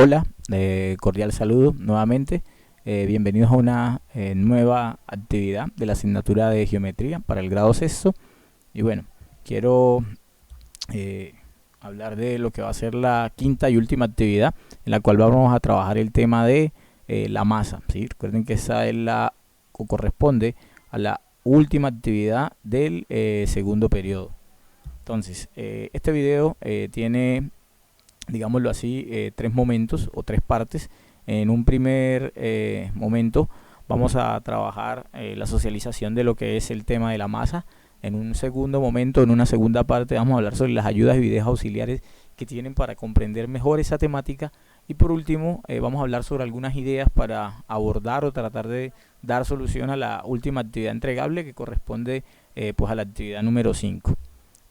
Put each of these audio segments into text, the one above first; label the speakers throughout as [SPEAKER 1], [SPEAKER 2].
[SPEAKER 1] Hola, cordial saludo nuevamente. Bienvenidos a una nueva actividad de la asignatura de geometría para el grado sexto. Y bueno, quiero eh, hablar de lo que va a ser la quinta y última actividad, en la cual vamos a trabajar el tema de la masa. ¿Sí? Recuerden que esa es o corresponde a la última actividad del segundo periodo. Entonces, este video tiene, digámoslo así, tres momentos o tres partes. En un primer momento vamos a trabajar la socialización de lo que es el tema de la masa. En un segundo momento, en una segunda parte, vamos a hablar sobre las ayudas y videos auxiliares que tienen para comprender mejor esa temática. Y por último, vamos a hablar sobre algunas ideas para abordar o tratar de dar solución a la última actividad entregable, que corresponde pues a la actividad número 5.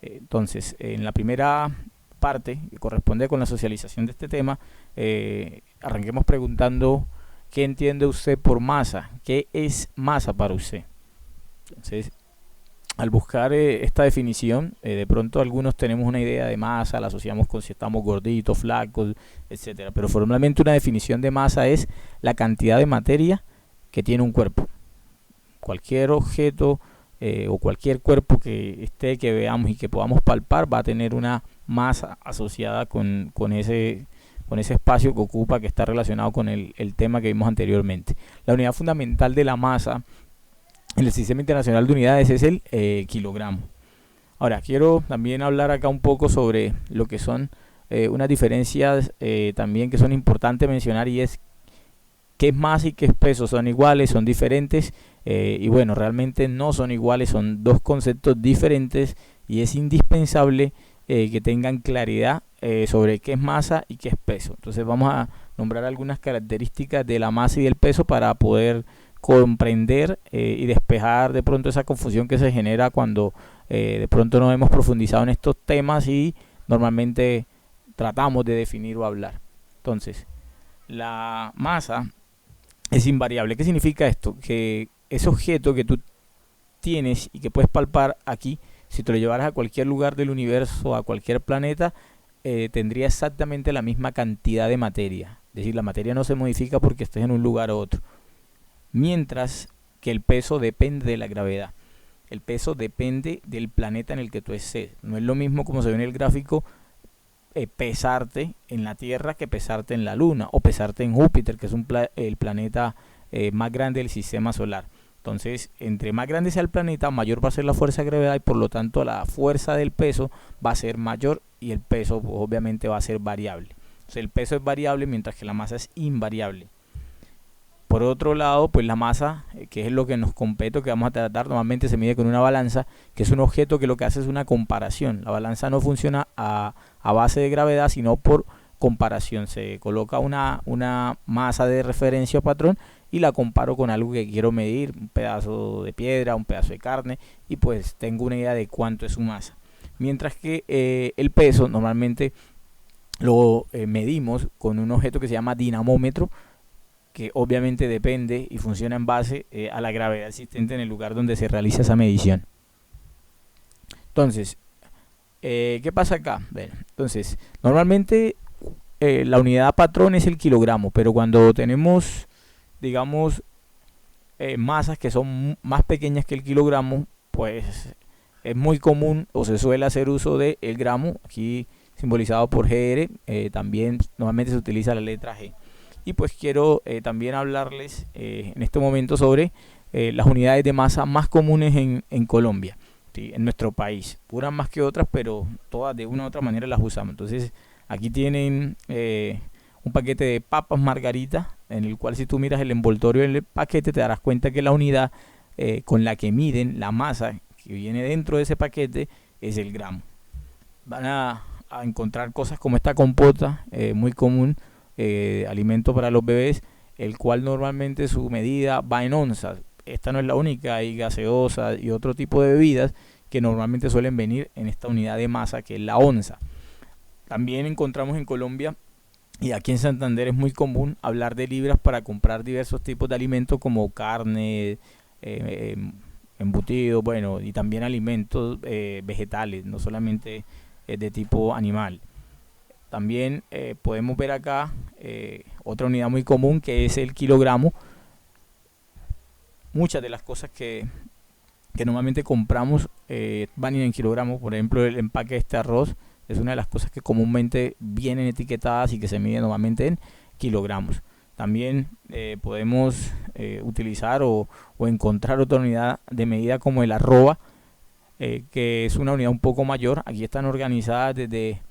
[SPEAKER 1] Entonces, en la primera parte que corresponde con la socialización de este tema, arranquemos preguntando qué entiende usted por masa, qué es masa para usted. Entonces, al buscar esta definición, de pronto algunos tenemos una idea de masa, la asociamos con si estamos gorditos, flacos, etcétera. Pero formalmente una definición de masa es la cantidad de materia que tiene un cuerpo. Cualquier objeto o cualquier cuerpo que veamos y que podamos palpar va a tener una masa asociada con ese espacio que ocupa, que está relacionado con el tema que vimos anteriormente. La unidad fundamental de la masa en el Sistema Internacional de Unidades es el kilogramo. Ahora, quiero también hablar acá un poco sobre lo que son unas diferencias también que son importantes mencionar, y es qué es masa y qué es peso. ¿Son iguales? ¿Son diferentes? Y bueno, realmente no son iguales, son dos conceptos diferentes, y es indispensable que tengan claridad sobre qué es masa y qué es peso. Entonces vamos a nombrar algunas características de la masa y del peso para poder comprender y despejar de pronto esa confusión que se genera cuando de pronto no hemos profundizado en estos temas y normalmente tratamos de definir o hablar. Entonces, la masa es invariable. ¿Qué significa esto? Que ese objeto que tú tienes y que puedes palpar aquí, si te lo llevaras a cualquier lugar del universo, a cualquier planeta, tendría exactamente la misma cantidad de materia. Es decir, la materia no se modifica porque estés en un lugar u otro. Mientras que el peso depende de la gravedad. El peso depende del planeta en el que tú estés. No es lo mismo, como se ve en el gráfico, pesarte en la Tierra que pesarte en la Luna, o pesarte en Júpiter, que es el planeta más grande del sistema solar. Entonces, entre más grande sea el planeta, mayor va a ser la fuerza de gravedad, y por lo tanto la fuerza del peso va a ser mayor, y el peso pues, obviamente va a ser variable. Entonces, el peso es variable mientras que la masa es invariable. Por otro lado, pues la masa, que es lo que nos compete, que vamos a tratar, normalmente se mide con una balanza, que es un objeto que lo que hace es una comparación. La balanza no funciona a base de gravedad, sino por comparación. Se coloca una masa de referencia o patrón y la comparo con algo que quiero medir, un pedazo de piedra, un pedazo de carne, y pues tengo una idea de cuánto es su masa. Mientras que el peso normalmente lo medimos con un objeto que se llama dinamómetro, que obviamente depende y funciona en base a la gravedad existente en el lugar donde se realiza esa medición. Entonces, ¿qué pasa acá? Bueno, entonces, normalmente la unidad patrón es el kilogramo, pero cuando tenemos, digamos, masas que son más pequeñas que el kilogramo, pues es muy común o se suele hacer uso del gramo, aquí simbolizado por GR. También normalmente se utiliza la letra G. Y pues quiero también hablarles en este momento sobre las unidades de masa más comunes en Colombia, ¿sí? En nuestro país. Unas más que otras, pero todas de una u otra manera las usamos. Entonces aquí tienen un paquete de papas margarita, en el cual si tú miras el envoltorio del paquete te darás cuenta que la unidad con la que miden la masa que viene dentro de ese paquete es el gramo. Van a encontrar cosas como esta compota, muy común, alimento para los bebés, el cual normalmente su medida va en onzas. Esta no es la única, hay gaseosas y otro tipo de bebidas que normalmente suelen venir en esta unidad de masa, que es la onza. También encontramos en Colombia y aquí en Santander es muy común hablar de libras para comprar diversos tipos de alimentos como carne, embutidos, bueno, y también alimentos vegetales, no solamente de tipo animal. También podemos ver acá otra unidad muy común, que es el kilogramo. Muchas de las cosas que normalmente compramos van en kilogramos. Por ejemplo, el empaque de este arroz es una de las cosas que comúnmente vienen etiquetadas y que se mide normalmente en kilogramos. También podemos utilizar o encontrar otra unidad de medida como el arroba, que es una unidad un poco mayor. Aquí están organizadas desde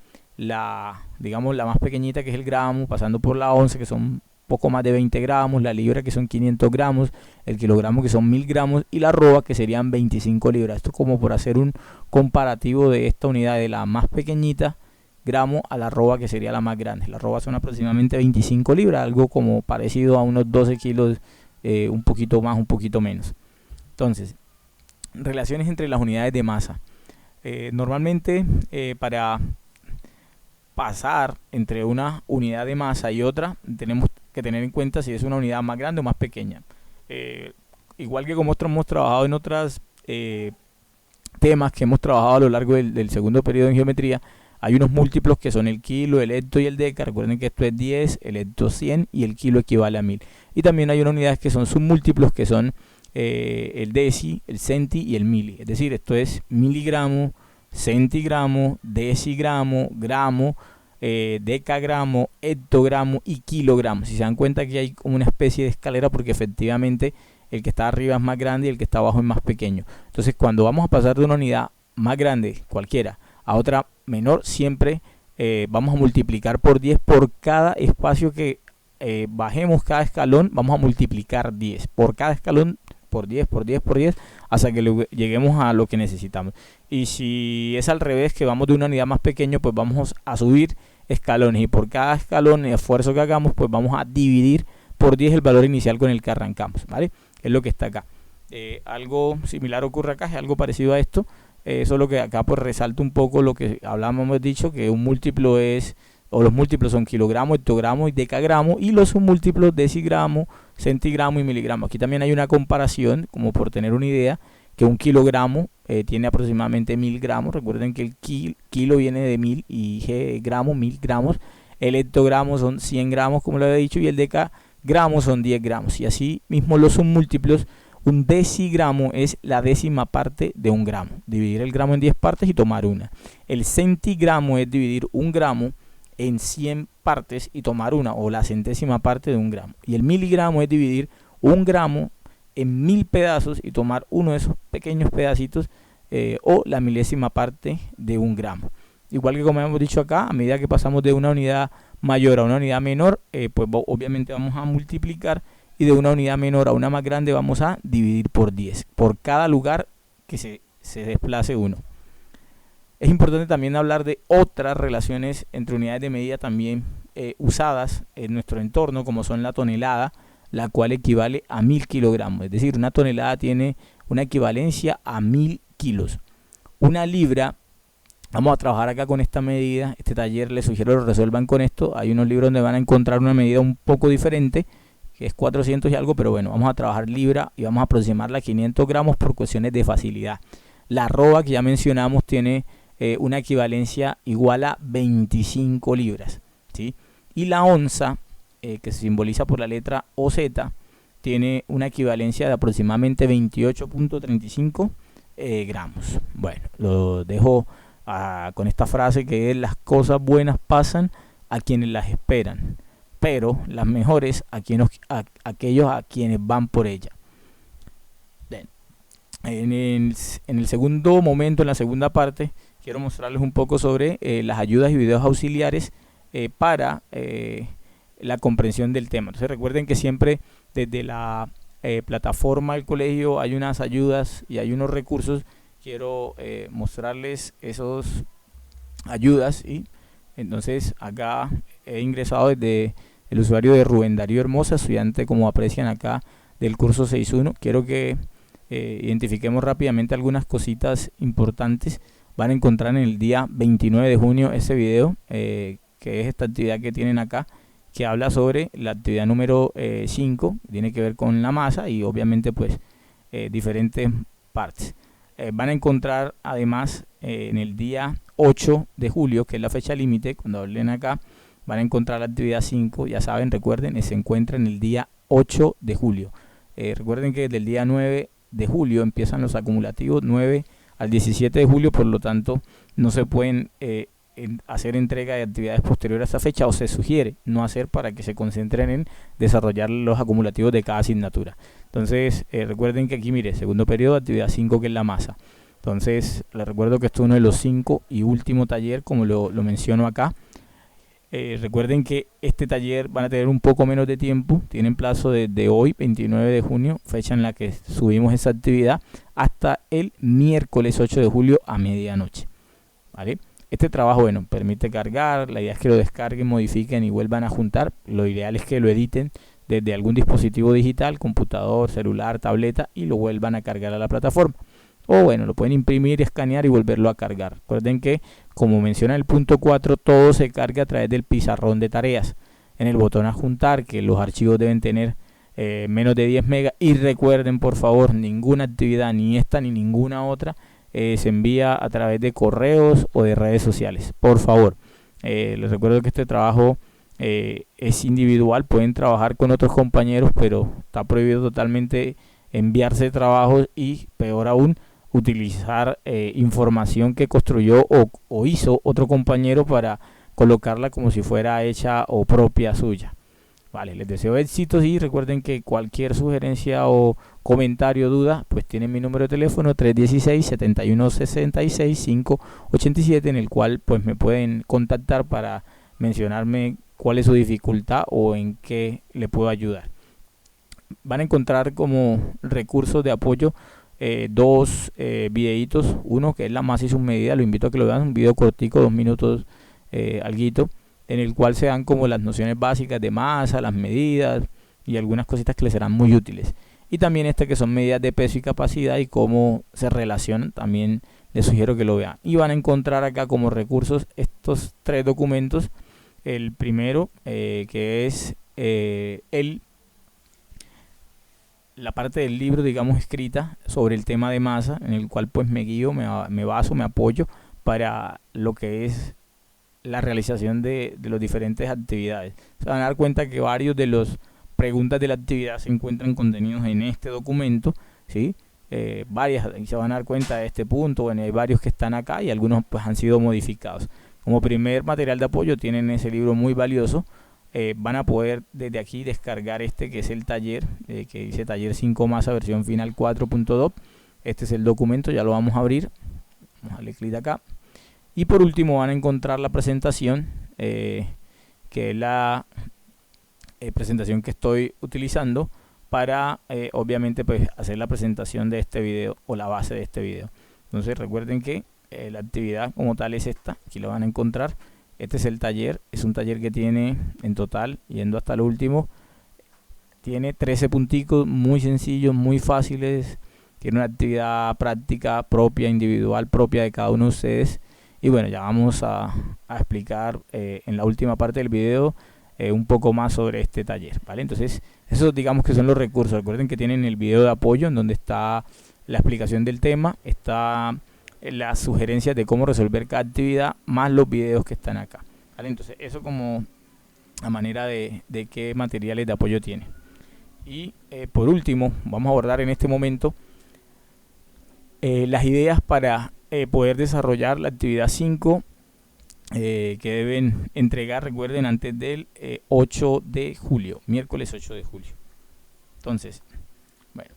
[SPEAKER 1] digamos, la más pequeñita, que es el gramo, pasando por la once, que son poco más de 20 gramos, la libra, que son 500 gramos, el kilogramo, que son 1000 gramos, y la arroba, que serían 25 libras. Esto como por hacer un comparativo de esta unidad, de la más pequeñita gramo a la arroba, que sería la más grande. La arroba son aproximadamente 25 libras, algo como parecido a unos 12 kilos, un poquito más, un poquito menos. Entonces, relaciones entre las unidades de masa. Normalmente para pasar entre una unidad de masa y otra, tenemos que tener en cuenta si es una unidad más grande o más pequeña. Igual que como hemos trabajado en otros temas que hemos trabajado a lo largo del segundo periodo en geometría, hay unos múltiplos que son el kilo, el hecto y el deca. Recuerden que esto es 10, el hecto 100 y el kilo equivale a 1000. Y también hay unas unidades que son submúltiplos, que son el deci, el centi y el mili. Es decir, esto es miligramo, centigramo, decigramo, gramo, decagramo, hectogramo y kilogramo. Si se dan cuenta que hay como una especie de escalera, porque efectivamente el que está arriba es más grande y el que está abajo es más pequeño. Entonces, cuando vamos a pasar de una unidad más grande, cualquiera, a otra menor, siempre vamos a multiplicar por 10 por cada espacio que bajemos cada escalón. Vamos a multiplicar 10 por cada escalón, por 10, por 10, por 10, hasta que lleguemos a lo que necesitamos. Y si es al revés, que vamos de una unidad más pequeña, pues vamos a subir escalones, y por cada escalón de esfuerzo que hagamos, pues vamos a dividir por 10 el valor inicial con el que arrancamos, ¿vale? Es lo que está acá. Algo similar ocurre acá, es algo parecido a esto, solo que acá pues resalta un poco lo que hemos dicho, que un múltiplo es, o los múltiplos son kilogramo, hectogramo y decagramo, y los submúltiplos decigramo, centigramo y miligramo. Aquí también hay una comparación, como por tener una idea, que un kilogramo tiene aproximadamente 1000 gramos. Recuerden que el kilo viene de 1000 y gramo, 1000 gramos. El hectogramo son 100 gramos, como lo había dicho, y el decagramo son 10 gramos. Y así mismo los submúltiplos. Un decigramo es la décima parte de un gramo. Dividir el gramo en 10 partes y tomar una. El centigramo es dividir un gramo en 100 partes y tomar una, o la centésima parte de un gramo. Y el miligramo es dividir un gramo en 1000 pedazos y tomar uno de esos pequeños pedacitos, o la milésima parte de un gramo. Igual que como hemos dicho acá, a medida que pasamos de una unidad mayor a una unidad menor, pues obviamente vamos a multiplicar, y de una unidad menor a una más grande vamos a dividir por 10 por cada lugar que se desplace uno. Es importante también hablar de otras relaciones entre unidades de medida también usadas en nuestro entorno, como son la tonelada, la cual equivale a 1000 kilogramos. Es decir, una tonelada tiene una equivalencia a 1000 kilos. Una libra, vamos a trabajar acá con esta medida. Este taller les sugiero lo resuelvan con esto. Hay unos libros donde van a encontrar una medida un poco diferente, que es 400 y algo, pero bueno, vamos a trabajar libra y vamos a aproximarla a 500 gramos por cuestiones de facilidad. La arroba, que ya mencionamos, tiene una equivalencia igual a 25 libras, ¿sí? Y la onza, que se simboliza por la letra OZ, tiene una equivalencia de aproximadamente 28.35 gramos. Bueno, lo dejo con esta frase, que es: las cosas buenas pasan a quienes las esperan, pero las mejores a aquellos a quienes van por ella. Bien. En el segundo momento, en la segunda parte, quiero mostrarles un poco sobre las ayudas y videos auxiliares para la comprensión del tema. Entonces recuerden que siempre desde la plataforma del colegio hay unas ayudas y hay unos recursos. Quiero mostrarles esas ayudas, y entonces acá he ingresado desde el usuario de Rubén Darío Hermosa, estudiante, como aprecian acá, del curso 6.1. Quiero que identifiquemos rápidamente algunas cositas importantes. Van a encontrar en el día 29 de junio ese video, que es esta actividad que tienen acá, que habla sobre la actividad número 5, tiene que ver con la masa y obviamente pues diferentes partes. van a encontrar además en el día 8 de julio, que es la fecha límite, cuando hablen acá, van a encontrar la actividad 5, ya saben, recuerden, se encuentra en el día 8 de julio. Recuerden que desde el día 9 de julio empiezan los acumulativos, 9 al 17 de julio, por lo tanto no se pueden hacer entrega de actividades posteriores a esta fecha, o se sugiere no hacer para que se concentren en desarrollar los acumulativos de cada asignatura. Entonces recuerden que aquí, mire, segundo periodo, actividad 5, que es la masa. Entonces les recuerdo que esto es uno de los 5 y último taller, como lo menciono acá. Recuerden que este taller van a tener un poco menos de tiempo, tienen plazo desde hoy, 29 de junio, fecha en la que subimos esa actividad, hasta el miércoles 8 de julio a medianoche, ¿vale? Este trabajo, bueno, permite cargar, la idea es que lo descarguen, modifiquen y vuelvan a juntar. Lo ideal es que lo editen desde algún dispositivo digital, computador, celular, tableta, y lo vuelvan a cargar a la plataforma. O bueno, lo pueden imprimir, escanear y volverlo a cargar. Recuerden que, como menciona el punto 4, todo se carga a través del pizarrón de tareas. En el botón adjuntar, que los archivos deben tener menos de 10 megas. Y recuerden, por favor, ninguna actividad, ni esta ni ninguna otra, se envía a través de correos o de redes sociales. Por favor, les recuerdo que este trabajo es individual. Pueden trabajar con otros compañeros, pero está prohibido totalmente enviarse trabajos y, peor aún, utilizar información que construyó o hizo otro compañero para colocarla como si fuera hecha o propia suya. Vale, les deseo éxitos y recuerden que cualquier sugerencia o comentario, duda, pues tienen mi número de teléfono 316-7166-587, en el cual pues me pueden contactar para mencionarme cuál es su dificultad o en qué le puedo ayudar. Van a encontrar como recursos de apoyo dos videitos, uno que es la masa y sus medidas, lo invito a que lo vean, un video cortico, 2 minutos alguito, en el cual se dan como las nociones básicas de masa, las medidas y algunas cositas que les serán muy útiles. Y también este que son medidas de peso y capacidad y cómo se relacionan, también les sugiero que lo vean. Y van a encontrar acá como recursos estos 3 documentos. El primero que es la parte del libro, digamos, escrita sobre el tema de masa, en el cual pues me guío, me baso, me apoyo para lo que es la realización de las diferentes actividades. Se van a dar cuenta que varios de las preguntas de la actividad se encuentran contenidos en este documento, ¿sí? Varias, y se van a dar cuenta de este punto. Bueno, hay varios que están acá y algunos pues han sido modificados. Como primer material de apoyo tienen ese libro muy valioso. Van a poder desde aquí descargar este que es el taller, que dice taller 5 masa versión final 4.2. Este es el documento, ya lo vamos a abrir. Vamos a darle clic acá. Y por último van a encontrar la presentación, que es la presentación que estoy utilizando para obviamente pues hacer la presentación de este video o la base de este video. Entonces recuerden que la actividad como tal es esta, aquí lo van a encontrar. Este es el taller, es un taller que tiene en total, yendo hasta el último, tiene 13 punticos muy sencillos, muy fáciles. Tiene una actividad práctica propia, individual, propia de cada uno de ustedes. Y bueno, ya vamos a explicar en la última parte del video un poco más sobre este taller, ¿vale? Entonces, esos digamos que son los recursos. Recuerden que tienen el video de apoyo en donde está la explicación del tema, está las sugerencias de cómo resolver cada actividad, más los videos que están acá, ¿vale? Entonces, eso como a manera de qué materiales de apoyo tiene. Y por último, vamos a abordar en este momento las ideas para poder desarrollar la actividad 5 que deben entregar, recuerden, antes del 8 de julio, miércoles 8 de julio. Entonces, bueno,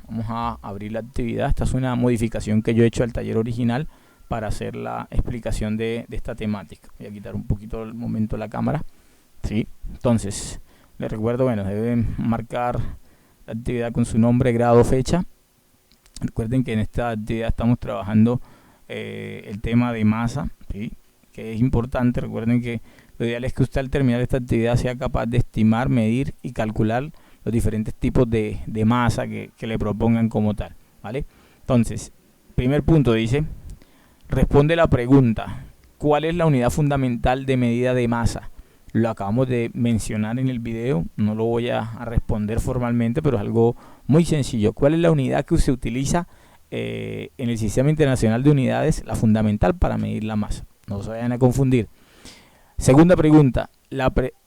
[SPEAKER 1] vamos a abrir la actividad. Esta es una modificación que yo he hecho al taller original para hacer la explicación de esta temática. Voy a quitar un poquito el momento la cámara. ¿Sí? Entonces, les recuerdo, bueno, deben marcar la actividad con su nombre, grado, fecha. Recuerden que en esta actividad estamos trabajando el tema de masa, ¿sí? Que es importante. Recuerden que lo ideal es que usted al terminar esta actividad sea capaz de estimar, medir y calcular los diferentes tipos de masa que le propongan como tal, ¿vale? Entonces, primer punto dice, responde la pregunta, ¿cuál es la unidad fundamental de medida de masa? Lo acabamos de mencionar en el video, no lo voy a responder formalmente, pero es algo muy sencillo. ¿Cuál es la unidad que se utiliza en el Sistema Internacional de Unidades la fundamental para medir la masa. No se vayan a confundir. Segunda pregunta,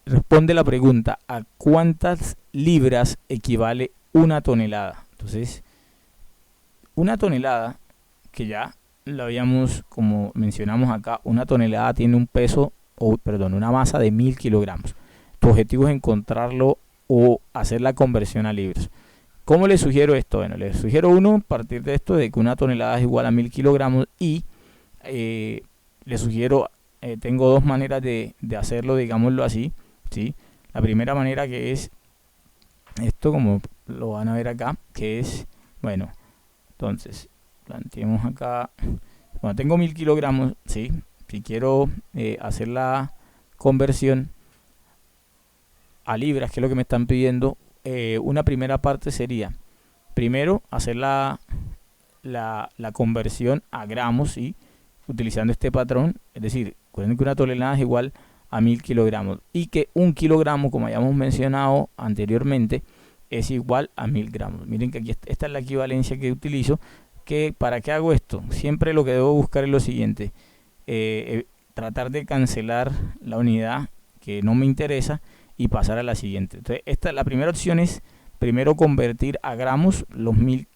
[SPEAKER 1] responde la pregunta: ¿a cuántas libras equivale una tonelada? Entonces, una tonelada, que ya lo habíamos, como mencionamos acá, una tonelada tiene un peso, una masa de 1000 kilogramos. Tu objetivo es encontrarlo o hacer la conversión a libras. ¿Cómo le sugiero esto? Bueno, le sugiero a partir de esto, de que una tonelada es igual a 1000 kilogramos, y le sugiero, tengo dos maneras de hacerlo, digámoslo así, ¿sí? La primera manera, que es esto, como lo van a ver acá, que es, bueno, entonces, planteemos acá, bueno, tengo 1000 kilogramos, ¿sí? Si quiero hacer la conversión a libras, que es lo que me están pidiendo, una primera parte sería, primero, hacer la conversión a gramos, ¿sí? Utilizando este patrón, es decir, recuerden que una tonelada es igual a 1000 kilogramos, y que un kilogramo, como hayamos mencionado anteriormente, es igual a 1000 gramos. Miren que aquí esta es la equivalencia que utilizo. ¿Para qué hago esto? Siempre lo que debo buscar es lo siguiente: tratar de cancelar la unidad que no me interesa y pasar a la siguiente. Entonces, la primera opción es primero convertir a gramos los 1000,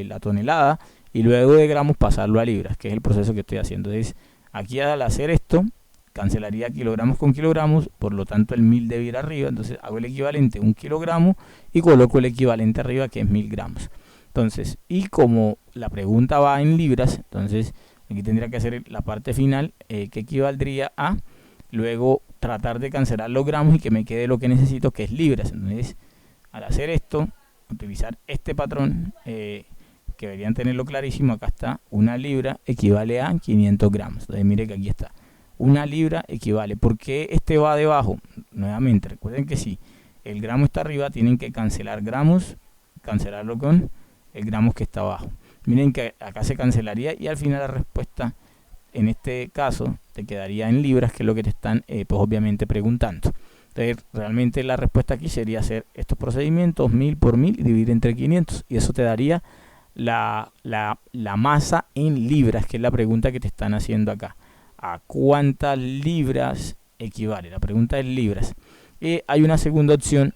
[SPEAKER 1] la tonelada, y luego de gramos pasarlo a libras, que es el proceso que estoy haciendo. Entonces, aquí al hacer esto, cancelaría kilogramos con kilogramos, por lo tanto el 1000 debe ir arriba. Entonces hago el equivalente, 1 kilogramo, y coloco el equivalente arriba, que es 1000 gramos. Entonces, y como la pregunta va en libras, entonces aquí tendría que hacer la parte final, que equivaldría a luego tratar de cancelar los gramos y que me quede lo que necesito, que es libras. Entonces, al hacer esto, utilizar este patrón, que deberían tenerlo clarísimo, acá está: una libra equivale a 500 gramos. Entonces mire que aquí está, una libra equivale. ¿Por qué este va debajo? Nuevamente, recuerden que si el gramo está arriba, tienen que cancelar gramos, cancelarlo con el gramos que está abajo. Miren que acá se cancelaría, y al final la respuesta, en este caso, te quedaría en libras, que es lo que te están, pues obviamente, preguntando. Entonces, realmente la respuesta aquí sería hacer estos procedimientos: 1000 por 1000 y dividir entre 500, y eso te daría la masa en libras, que es la pregunta que te están haciendo acá. ¿A cuántas libras equivale? La pregunta es libras. Hay una segunda opción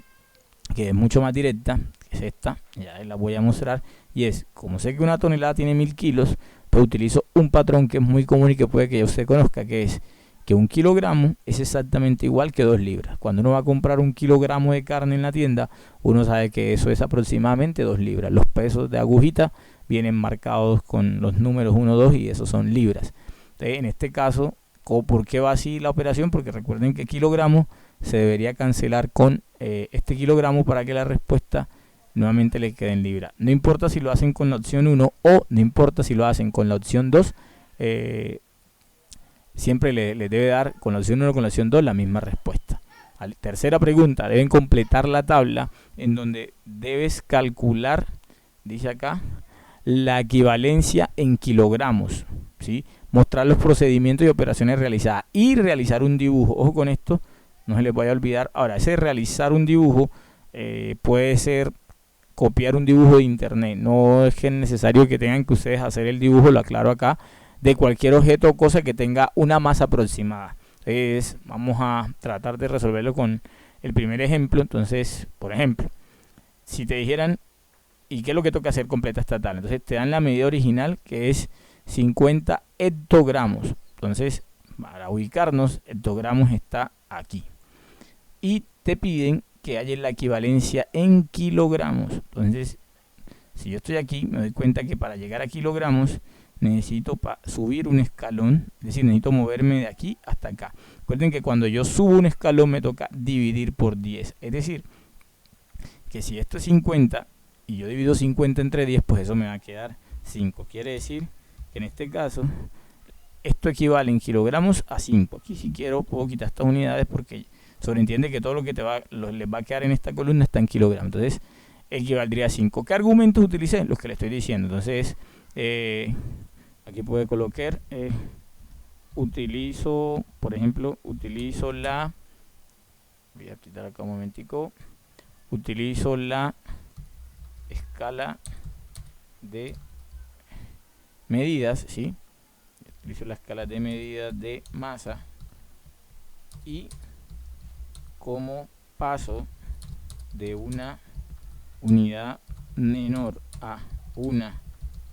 [SPEAKER 1] que es mucho más directa, que es esta, ya la voy a mostrar, y es: como sé que una tonelada tiene 1000 kilos, pues utilizo un patrón que es muy común y que puede que ya usted conozca, que es que 1 kilogramo es exactamente igual que 2 libras. Cuando uno va a comprar 1 kilogramo de carne en la tienda, uno sabe que eso es aproximadamente 2 libras. Los pesos de agujita vienen marcados con los números 1, 2, y esos son libras. Entonces, en este caso, ¿por qué va así la operación? Porque recuerden que kilogramo se debería cancelar con este kilogramo para que la respuesta nuevamente le quede en libra. No importa si lo hacen con la opción 1 o no importa si lo hacen con la opción 2, siempre le debe dar con la opción 1 o con la opción 2 la misma respuesta. Tercera pregunta: deben completar la tabla en donde debes calcular, dice acá, la equivalencia en kilogramos, ¿sí? Mostrar los procedimientos y operaciones realizadas y realizar un dibujo. Ojo con esto, no se les vaya a olvidar. Ahora, ese realizar un dibujo puede ser copiar un dibujo de internet. No es que es necesario que tengan que ustedes hacer el dibujo, lo aclaro acá, de cualquier objeto o cosa que tenga una masa aproximada. Entonces, vamos a tratar de resolverlo con el primer ejemplo. Entonces, por ejemplo, si te dijeran, ¿y qué es lo que toca hacer? Completa esta tabla. Entonces te dan la medida original, que es 50 hectogramos. Entonces, para ubicarnos, hectogramos está aquí. Y te piden que haya la equivalencia en kilogramos. Entonces, si yo estoy aquí, me doy cuenta que para llegar a kilogramos necesito subir un escalón, es decir, necesito moverme de aquí hasta acá. Recuerden que cuando yo subo un escalón me toca dividir por 10. Es decir, que si esto es 50 y yo divido 50 entre 10, pues eso me va a quedar 5. Quiere decir que en este caso esto equivale en kilogramos a 5. Aquí si quiero puedo quitar estas unidades porque sobreentiende que todo lo que les va a quedar en esta columna está en kilogramos. Entonces equivaldría a 5. ¿Qué argumentos utilicé? Los que le estoy diciendo. Entonces aquí puede colocar, utilizo, por ejemplo, utilizo la, voy a quitar acá un momentico, utilizo la escala de medidas, ¿sí? Utilizo la escala de medidas de masa y como paso de una unidad menor a una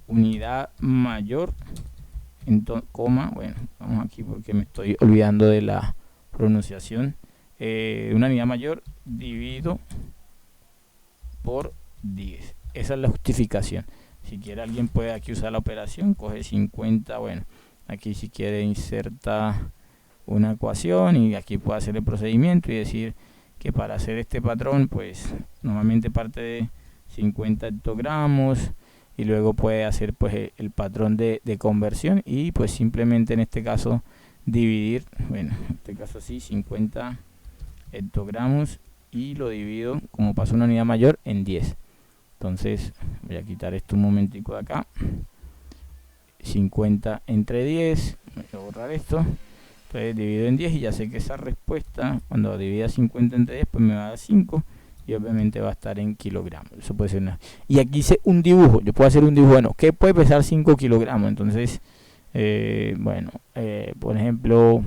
[SPEAKER 1] unidad mayor, entonces, coma, bueno, vamos aquí porque me estoy olvidando de la pronunciación, una unidad mayor dividido por 10. Esa es la justificación. Si quiere alguien puede aquí usar la operación, coge 50, bueno, aquí si quiere inserta una ecuación y aquí puede hacer el procedimiento y decir que para hacer este patrón pues normalmente parte de 50 hectogramos y luego puede hacer pues el patrón de conversión y pues simplemente en este caso dividir, bueno, en este caso así 50 hectogramos y lo divido como pasó una unidad mayor en 10. Entonces voy a quitar esto un momentico de acá, 50 entre 10, voy a borrar esto, pues divido en 10 y ya sé que esa respuesta cuando divida 50 entre 10 pues me va a dar 5 y obviamente va a estar en kilogramos. Eso puede ser una. Y aquí hice un dibujo, yo puedo hacer un dibujo, bueno, ¿qué puede pesar 5 kilogramos? Entonces, bueno, por ejemplo,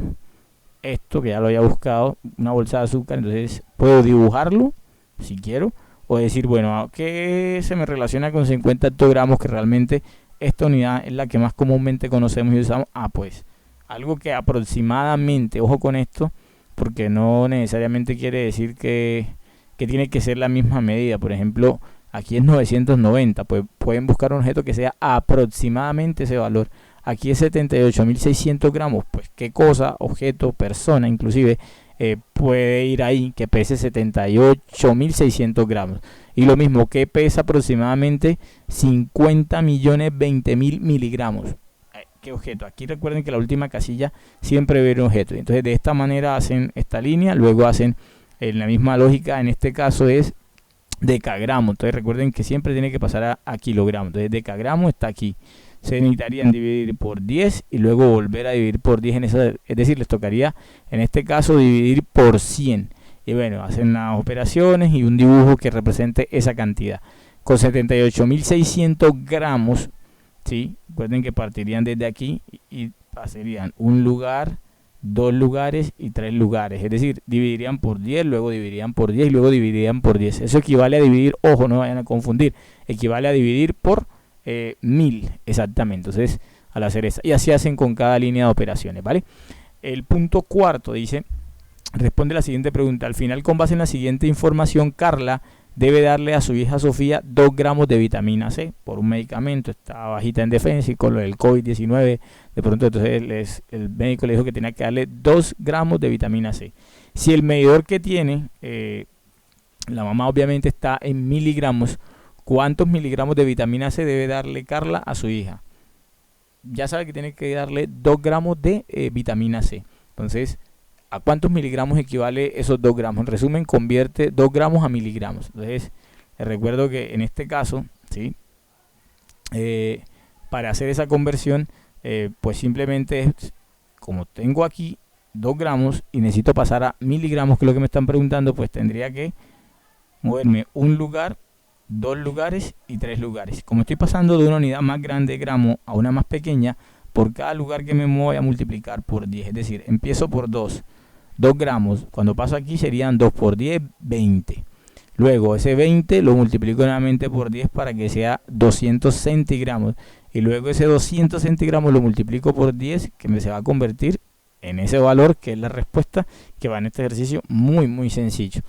[SPEAKER 1] esto que ya lo había buscado, una bolsa de azúcar, entonces puedo dibujarlo si quiero, o decir, bueno, ¿qué se me relaciona con 50 hectogramos? Que realmente esta unidad es la que más comúnmente conocemos y usamos. Pues algo que aproximadamente, ojo con esto, porque no necesariamente quiere decir que tiene que ser la misma medida. Por ejemplo, aquí es 990, pues pueden buscar un objeto que sea aproximadamente ese valor. Aquí es 78.600 gramos, pues qué cosa, objeto, persona, inclusive puede ir ahí que pese 78.600 gramos. Y lo mismo, que pesa aproximadamente 50.020.000 miligramos. ¿Qué objeto? Aquí recuerden que la última casilla siempre ve un objeto. Entonces de esta manera hacen esta línea, luego hacen en la misma lógica, en este caso es decagramo. Entonces recuerden que siempre tiene que pasar a kilogramo. Entonces decagramo está aquí. Se necesitarían dividir por 10 y luego volver a dividir por 10 en esa, es decir, les tocaría en este caso dividir por 100 y bueno, hacen las operaciones y un dibujo que represente esa cantidad con 78.600 gramos, ¿sí? Recuerden que partirían desde aquí y pasarían un lugar, 2 lugares y 3 lugares, es decir, dividirían por 10, luego dividirían por 10 y luego dividirían por 10. Eso equivale a dividir, ojo, no vayan a confundir, equivale a dividir por 1000 exactamente. Entonces al hacer esa, y así hacen con cada línea de operaciones, ¿vale? El punto cuarto dice, responde la siguiente pregunta: al final, con base en la siguiente información, Carla debe darle a su hija Sofía 2 gramos de vitamina C por un medicamento, está bajita en defensa y con lo del COVID-19 de pronto entonces el médico le dijo que tenía que darle 2 gramos de vitamina C. Si el medidor que tiene la mamá obviamente está en miligramos, ¿cuántos miligramos de vitamina C debe darle Carla a su hija? Ya sabe que tiene que darle 2 gramos de vitamina C. Entonces, ¿a cuántos miligramos equivale esos 2 gramos? En resumen, convierte 2 gramos a miligramos. Entonces, les recuerdo que en este caso, ¿sí? Para hacer esa conversión, pues simplemente es, como tengo aquí 2 gramos y necesito pasar a miligramos, que es lo que me están preguntando, pues tendría que moverme un lugar, 2 lugares y 3 lugares. Como estoy pasando de una unidad más grande gramo a una más pequeña, por cada lugar que me muevo voy a multiplicar por 10. Es decir, empiezo por 2 gramos. Cuando paso aquí serían 2 por 10, 20. Luego ese 20 lo multiplico nuevamente por 10 para que sea 200 centigramos. Y luego ese 200 centigramos lo multiplico por 10, que me se va a convertir en ese valor, que es la respuesta que va en este ejercicio muy sencillo.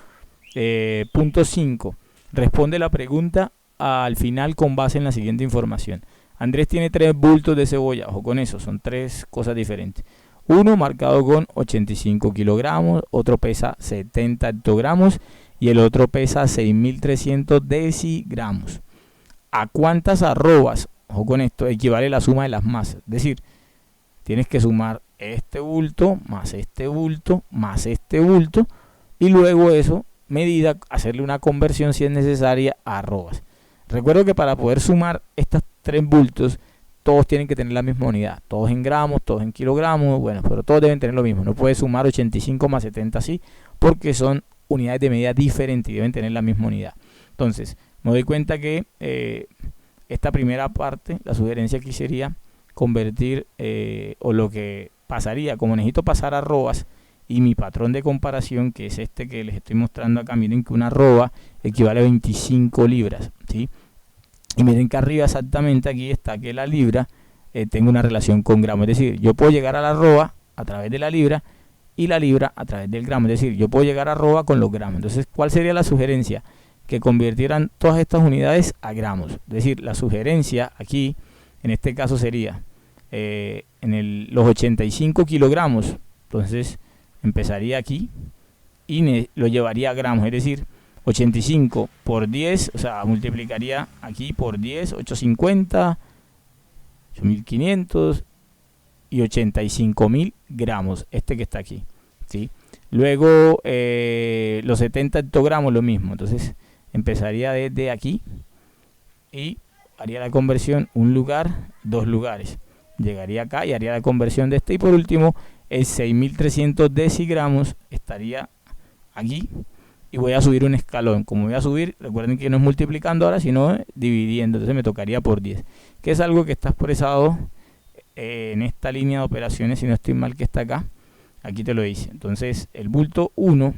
[SPEAKER 1] Punto 5. Responde la pregunta al final con base en la siguiente información. Andrés tiene 3 bultos de cebolla. Ojo con eso, son 3 cosas diferentes. Uno marcado con 85 kilogramos, otro pesa 70 hectogramos y el otro pesa 6300 decigramos. ¿A cuántas arrobas, ojo con esto, equivale la suma de las masas? Es decir, tienes que sumar este bulto más este bulto más este bulto y luego eso, medida, hacerle una conversión si es necesaria a arrobas. Recuerdo que para poder sumar estos 3 bultos, todos tienen que tener la misma unidad, todos en gramos, todos en kilogramos, bueno, pero todos deben tener lo mismo. No puedes sumar 85 más 70 así, porque son unidades de medida diferentes y deben tener la misma unidad. Entonces, me doy cuenta que esta primera parte, la sugerencia aquí sería convertir, o lo que pasaría, como necesito pasar arrobas, y mi patrón de comparación, que es este que les estoy mostrando acá, miren que una arroba equivale a 25 libras, ¿sí? Y miren que arriba exactamente aquí está que la libra tengo una relación con gramos, es decir, yo puedo llegar a la arroba a través de la libra y la libra a través del gramo, es decir, yo puedo llegar a arroba con los gramos. Entonces, ¿cuál sería la sugerencia? Que convirtieran todas estas unidades a gramos, es decir, la sugerencia aquí, en este caso sería los 85 kilogramos, entonces empezaría aquí y lo llevaría a gramos, es decir, 85 por 10, o sea, multiplicaría aquí por 10, 850, 8500 y 85.000 gramos, este que está aquí, ¿sí? Luego los 70 hectogramos lo mismo, entonces empezaría desde aquí y haría la conversión un lugar, dos lugares, llegaría acá y haría la conversión de este, y por último el 6300 decigramos estaría aquí y voy a subir un escalón. Como voy a subir, recuerden que no es multiplicando ahora sino dividiendo, entonces me tocaría por 10, que es algo que está expresado en esta línea de operaciones, si no estoy mal, que está acá. Aquí te lo dice. Entonces el bulto 1,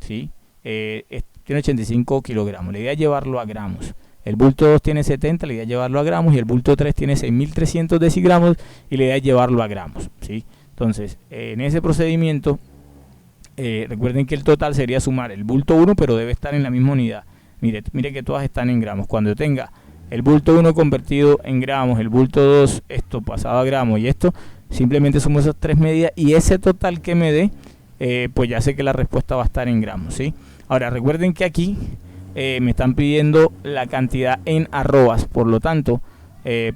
[SPEAKER 1] ¿sí? Tiene 85 kilogramos, la idea es llevarlo a gramos. El bulto 2 tiene 70, la idea es llevarlo a gramos, y el bulto 3 tiene 6300 decigramos y la idea es llevarlo a gramos, ¿sí? Entonces, en ese procedimiento, recuerden que el total sería sumar el bulto 1, pero debe estar en la misma unidad. Mire que todas están en gramos. Cuando yo tenga el bulto 1 convertido en gramos, el bulto 2, esto pasado a gramos y esto, simplemente sumo esas tres medidas y ese total que me dé, pues ya sé que la respuesta va a estar en gramos, ¿sí? Ahora, recuerden que aquí me están pidiendo la cantidad en arrobas, por lo tanto,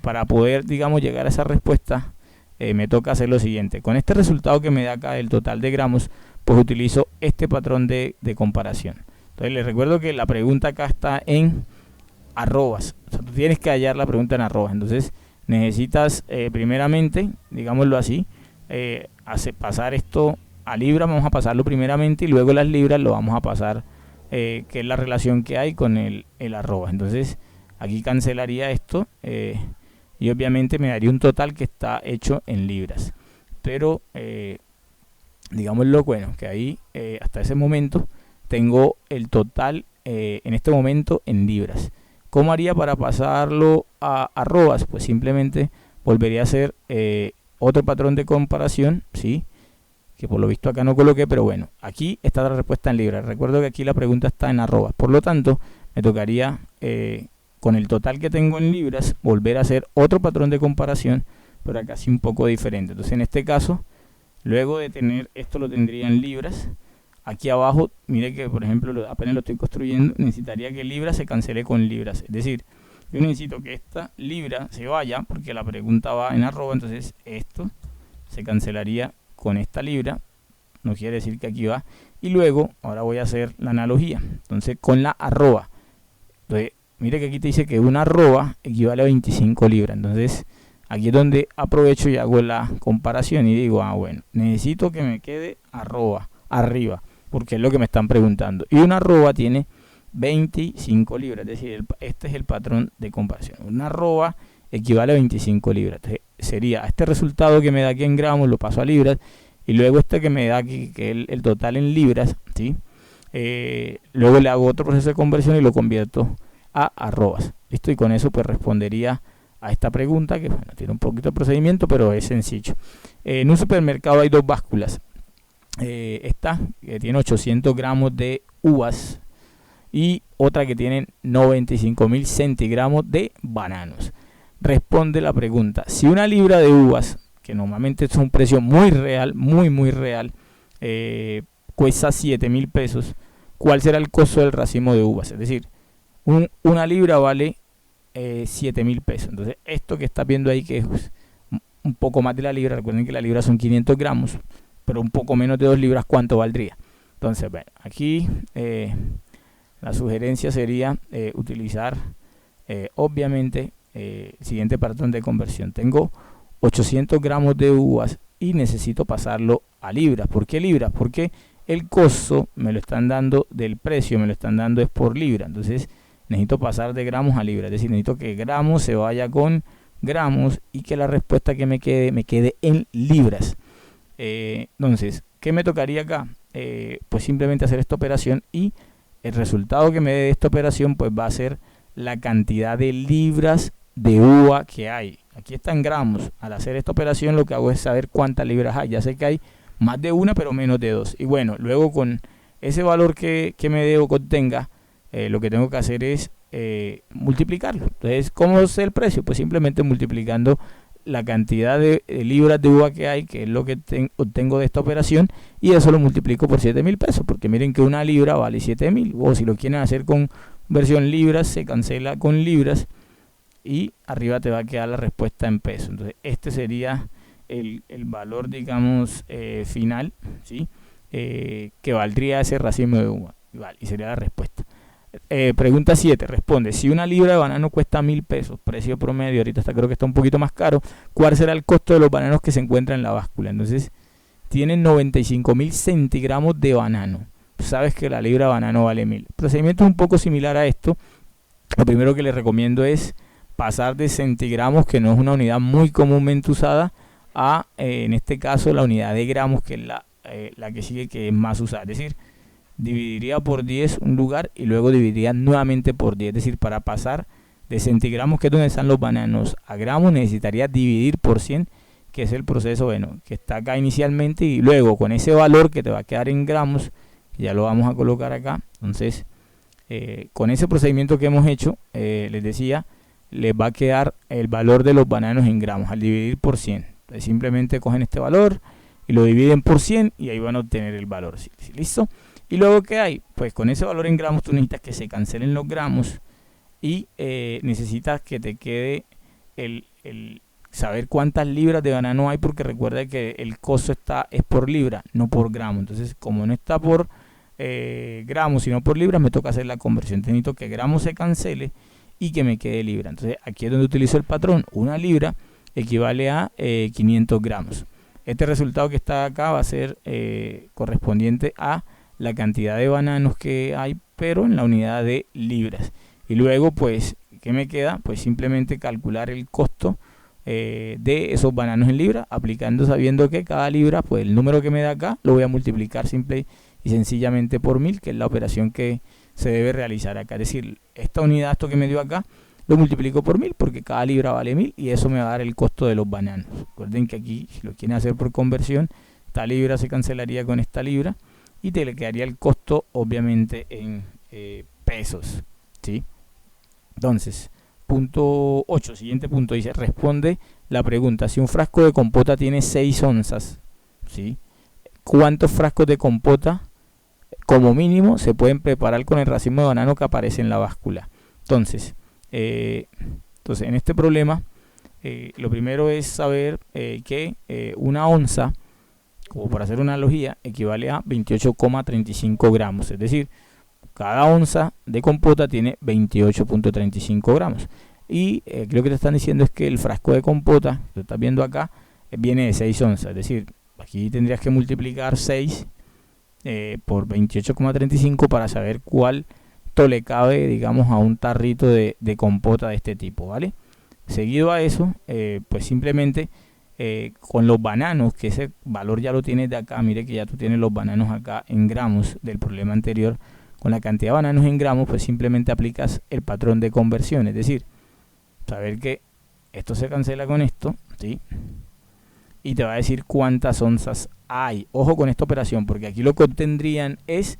[SPEAKER 1] para poder, digamos, llegar a esa respuesta, me toca hacer lo siguiente. Con este resultado que me da acá el total de gramos, pues utilizo este patrón de comparación. Entonces les recuerdo que la pregunta acá está en arrobas, o sea, tú tienes que hallar la pregunta en arrobas. Entonces necesitas primeramente, digámoslo así, pasar esto a libras. Vamos a pasarlo primeramente y luego las libras lo vamos a pasar, que es la relación que hay con el arrobas. Entonces aquí cancelaría esto, y obviamente me daría un total que está hecho en libras, pero digámoslo, bueno, que ahí hasta ese momento tengo el total en este momento en libras. ¿Cómo haría para pasarlo a arrobas? Pues simplemente volvería a hacer otro patrón de comparación, ¿sí? Que por lo visto acá no coloqué, pero bueno, aquí está la respuesta en libras. Recuerdo que aquí la pregunta está en arrobas, por lo tanto me tocaría con el total que tengo en libras volver a hacer otro patrón de comparación, pero acá sí un poco diferente. Entonces en este caso, luego de tener esto, lo tendría en libras. Aquí abajo, mire que por ejemplo apenas lo estoy construyendo, necesitaría que libras se cancele con libras, es decir, yo necesito que esta libra se vaya porque la pregunta va en arroba, entonces esto se cancelaría con esta libra, no quiere decir que aquí va, y luego ahora voy a hacer la analogía, entonces con la arroba. Entonces mire que aquí te dice que una arroba equivale a 25 libras, entonces aquí es donde aprovecho y hago la comparación y digo, bueno, necesito que me quede arroba arriba, porque es lo que me están preguntando, y una arroba tiene 25 libras, es decir, este es el patrón de comparación. Una arroba equivale a 25 libras. Entonces, sería este resultado que me da aquí en gramos, lo paso a libras, y luego este que me da aquí, que es el total en libras, ¿sí? Luego le hago otro proceso de conversión y lo convierto a arrobas. ¿Listo? Y con eso pues respondería a esta pregunta, que bueno, tiene un poquito de procedimiento, pero es sencillo. En un supermercado hay dos básculas. Esta que tiene 800 gramos de uvas y otra que tiene 95.000 centigramos de bananos. Responde la pregunta: si una libra de uvas, que normalmente es un precio muy real, muy real, cuesta 7.000 pesos, ¿cuál será el costo del racimo de uvas? Es decir, una libra vale 7.000 pesos. Entonces esto que estás viendo ahí, que es un poco más de la libra, recuerden que la libra son 500 gramos, pero un poco menos de 2 libras, ¿cuánto valdría? Entonces, bueno, aquí la sugerencia sería utilizar obviamente el siguiente patrón de conversión. Tengo 800 gramos de uvas y necesito pasarlo a libras. ¿Por qué libras? Porque el costo me lo están dando del precio, me lo están dando es por libra. Entonces necesito pasar de gramos a libras, es decir, necesito que gramos se vaya con gramos y que la respuesta que me quede en libras. Entonces, ¿qué me tocaría acá? Pues simplemente hacer esta operación y el resultado que me dé de esta operación pues va a ser la cantidad de libras de uva que hay. Aquí está en gramos. Al hacer esta operación lo que hago es saber cuántas libras hay. Ya sé que hay más de una pero menos de dos. Y bueno, luego con ese valor que me dé o contenga, lo que tengo que hacer es multiplicarlo. Entonces, ¿cómo sé el precio? Pues simplemente multiplicando la cantidad de libras de uva que hay, que es lo que obtengo de esta operación, y eso lo multiplico por 7.000 pesos, porque miren que una libra vale 7.000, o si lo quieren hacer con versión libras, se cancela con libras, y arriba te va a quedar la respuesta en pesos. Entonces, este sería el valor, digamos, final, ¿sí? Que valdría ese racimo de uva, y sería la respuesta. Pregunta 7, responde, si una libra de banano cuesta 1.000 pesos, precio promedio, ahorita creo que está un poquito más caro, ¿cuál será el costo de los bananos que se encuentran en la báscula? Entonces, tienen 95.000 centigramos de banano. Sabes que la libra de banano vale 1.000. El procedimiento es un poco similar a esto. Lo primero que les recomiendo es pasar de centigramos, que no es una unidad muy comúnmente usada, a, en este caso, la unidad de gramos, que es la que sigue, que es más usada. Es decir, dividiría por 10 un lugar y luego dividiría nuevamente por 10. Es decir, para pasar de centigramos, que es donde están los bananos, a gramos, necesitaría dividir por 100, que es el proceso, bueno, que está acá inicialmente, y luego con ese valor que te va a quedar en gramos, ya lo vamos a colocar acá. Entonces, con ese procedimiento que hemos hecho, les decía, les va a quedar el valor de los bananos en gramos al dividir por 100. Entonces, simplemente cogen este valor y lo dividen por 100 y ahí van a obtener el valor. ¿Sí? ¿Listo? Y luego, ¿qué hay? Pues con ese valor en gramos tú necesitas que se cancelen los gramos y necesitas que te quede el saber cuántas libras de banano hay, porque recuerda que el costo es por libra, no por gramo. Entonces, como no está por gramos, sino por libras, me toca hacer la conversión. Necesito que gramos se cancele y que me quede libra. Entonces, aquí es donde utilizo el patrón. Una libra equivale a 500 gramos. Este resultado que está acá va a ser correspondiente a la cantidad de bananos que hay, pero en la unidad de libras. Y luego, pues, ¿qué me queda? Pues simplemente calcular el costo de esos bananos en libra, aplicando, sabiendo que cada libra, pues el número que me da acá, lo voy a multiplicar simple y sencillamente por 1.000, que es la operación que se debe realizar acá. Es decir, esta unidad, esto que me dio acá, lo multiplico por 1.000, porque cada libra vale 1.000, y eso me va a dar el costo de los bananos. Recuerden que aquí, si lo quieren hacer por conversión, esta libra se cancelaría con esta libra, y te le quedaría el costo obviamente en pesos, ¿sí? Entonces, punto 8, siguiente punto, dice, responde la pregunta, si un frasco de compota tiene 6 onzas, ¿sí? ¿Cuántos frascos de compota como mínimo se pueden preparar con el racimo de banano que aparece en la báscula? Entonces, en este problema, lo primero es saber que una onza, como para hacer una analogía, equivale a 28,35 gramos. Es decir, cada onza de compota tiene 28,35 gramos. Y lo que te están diciendo es que el frasco de compota, que estás viendo acá, viene de 6 onzas. Es decir, aquí tendrías que multiplicar 6 por 28,35 para saber cuánto le cabe, digamos, a un tarrito de compota de este tipo, ¿vale? Seguido a eso, pues simplemente con los bananos, que ese valor ya lo tienes de acá, mire que ya tú tienes los bananos acá en gramos del problema anterior, con la cantidad de bananos en gramos, pues simplemente aplicas el patrón de conversión, es decir, saber que esto se cancela con esto, ¿sí? Y te va a decir cuántas onzas hay. Ojo con esta operación, porque aquí lo que obtendrían es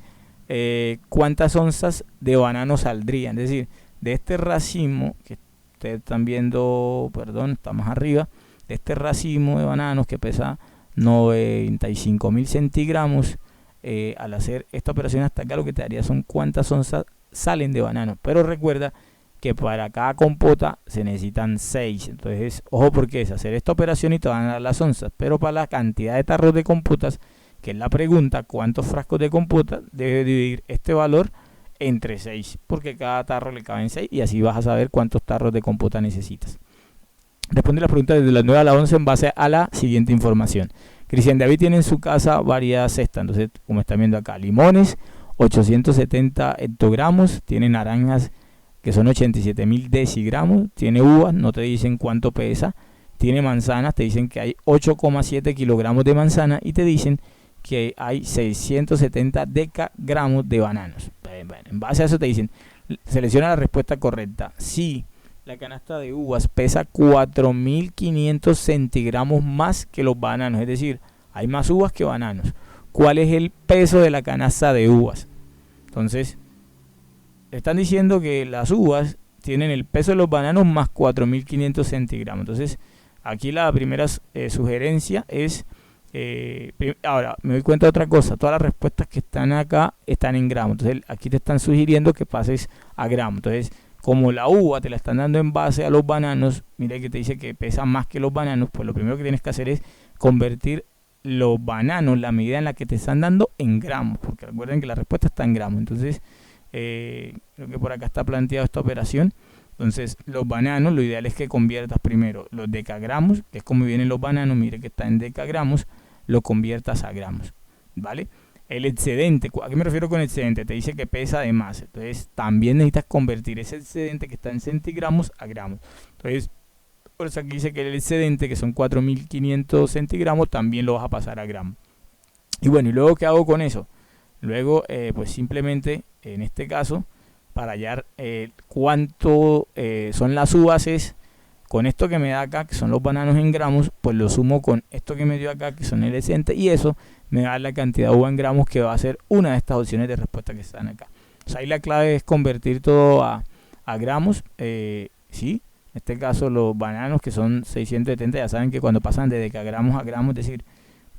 [SPEAKER 1] cuántas onzas de banano saldrían, es decir, de este racimo que ustedes están viendo, perdón, está más arriba, de este racimo de bananos que pesa 95.000 centigramos, al hacer esta operación hasta acá lo que te daría son cuántas onzas salen de banano. Pero recuerda que para cada compota se necesitan 6. Entonces, ojo, porque es hacer esta operación y te van a dar las onzas. Pero para la cantidad de tarros de compotas, que es la pregunta, cuántos frascos de compota, debes dividir este valor entre 6. Porque cada tarro le caben 6 y así vas a saber cuántos tarros de compota necesitas. Responde la pregunta desde la 9 a la 11 en base a la siguiente información. Cristian David tiene en su casa varias cestas. Entonces, como están viendo acá, limones, 870 hectogramos, tiene naranjas que son 87.000 decigramos. Tiene uvas, no te dicen cuánto pesa. Tiene manzanas, te dicen que hay 8,7 kilogramos de manzana y te dicen que hay 670 decagramos de bananos. Bueno, en base a eso te dicen, selecciona la respuesta correcta. Si la canasta de uvas pesa 4.500 centigramos más que los bananos, es decir, hay más uvas que bananos. ¿Cuál es el peso de la canasta de uvas? Entonces, están diciendo que las uvas tienen el peso de los bananos más 4.500 centigramos. Entonces, aquí la primera sugerencia es, ahora me doy cuenta de otra cosa, todas las respuestas que están acá están en gramos. Entonces, aquí te están sugiriendo que pases a gramos. Entonces, como la uva te la están dando en base a los bananos, mira que te dice que pesa más que los bananos, pues lo primero que tienes que hacer es convertir los bananos, la medida en la que te están dando, en gramos, porque recuerden que la respuesta está en gramos. Entonces, creo que por acá está planteada esta operación. Entonces, los bananos, lo ideal es que conviertas primero los decagramos, que es como vienen los bananos, mire que está en decagramos, lo conviertas a gramos, ¿vale? El excedente, ¿a qué me refiero con excedente? Te dice que pesa de más, entonces también necesitas convertir ese excedente que está en centigramos a gramos. Entonces, por eso aquí dice que el excedente, que son 4.500 centigramos, también lo vas a pasar a gramos. Y bueno, ¿y luego qué hago con eso? Luego, pues simplemente, en este caso, para hallar cuánto son las uvas, es con esto que me da acá, que son los bananos en gramos, pues lo sumo con esto que me dio acá, que son el excedente, y eso me da la cantidad de uva en gramos, que va a ser una de estas opciones de respuesta que están acá. O sea, ahí la clave es convertir todo a gramos, ¿sí? En este caso los bananos, que son 670, ya saben que cuando pasan de decagramos a gramos, es decir,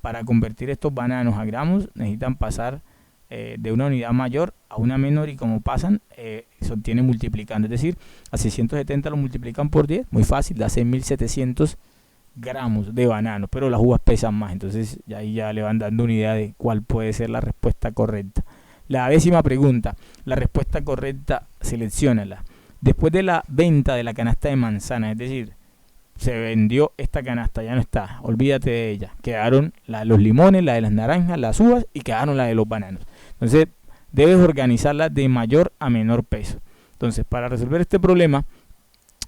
[SPEAKER 1] para convertir estos bananos a gramos, necesitan pasar de una unidad mayor a una menor, y como pasan, se obtiene multiplicando, es decir, a 670 lo multiplican por 10, muy fácil, da 6.700 gramos de banano, pero las uvas pesan más, entonces ahí ya le van dando una idea de cuál puede ser la respuesta correcta. La 10ª pregunta, la respuesta correcta, selecciónala. Después de la venta de la canasta de manzana, es decir, se vendió esta canasta, ya no está, olvídate de ella, quedaron los limones, la de las naranjas, las uvas, y quedaron la de los bananos. Entonces, debes organizarla de mayor a menor peso. Entonces, para resolver este problema,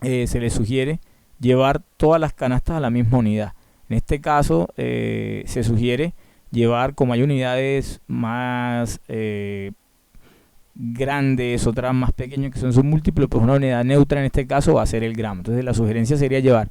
[SPEAKER 1] se le sugiere llevar todas las canastas a la misma unidad. En este caso, se sugiere llevar, como hay unidades más grandes, otras más pequeñas que son sus múltiplos, pues una unidad neutra en este caso va a ser el gramo. Entonces, la sugerencia sería llevar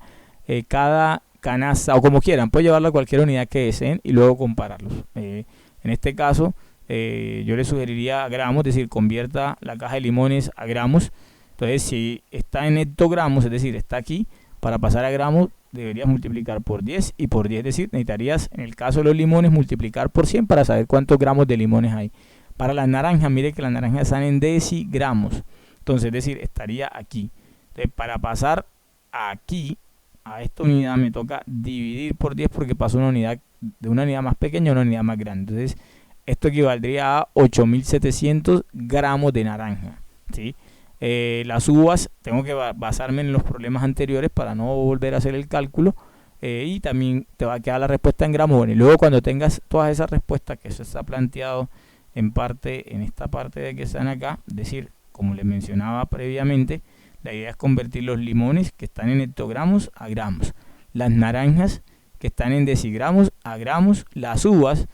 [SPEAKER 1] cada canasta, o como quieran, puede llevarla a cualquier unidad que deseen y luego compararlos. En este caso, yo le sugeriría a gramos, es decir, convierta la caja de limones a gramos. Entonces, si está en hectogramos, es decir, está aquí, para pasar a gramos deberías multiplicar por 10 y por 10, es decir, necesitarías, en el caso de los limones, multiplicar por 100 para saber cuántos gramos de limones hay. Para las naranjas, mire que las naranjas están en decigramos, entonces, es decir, estaría aquí. Entonces, para pasar aquí, a esta unidad, me toca dividir por 10 porque paso una unidad, de una unidad más pequeña a una unidad más grande. Entonces, esto equivaldría a 8.700 gramos de naranja, ¿sí? Las uvas, tengo que basarme en los problemas anteriores para no volver a hacer el cálculo, y también te va a quedar la respuesta en gramos. Bueno, y luego cuando tengas todas esas respuestas, que eso está planteado en parte, en esta parte de que están acá, es decir, como les mencionaba previamente, la idea es convertir los limones que están en hectogramos a gramos, las naranjas que están en decigramos a gramos, las uvas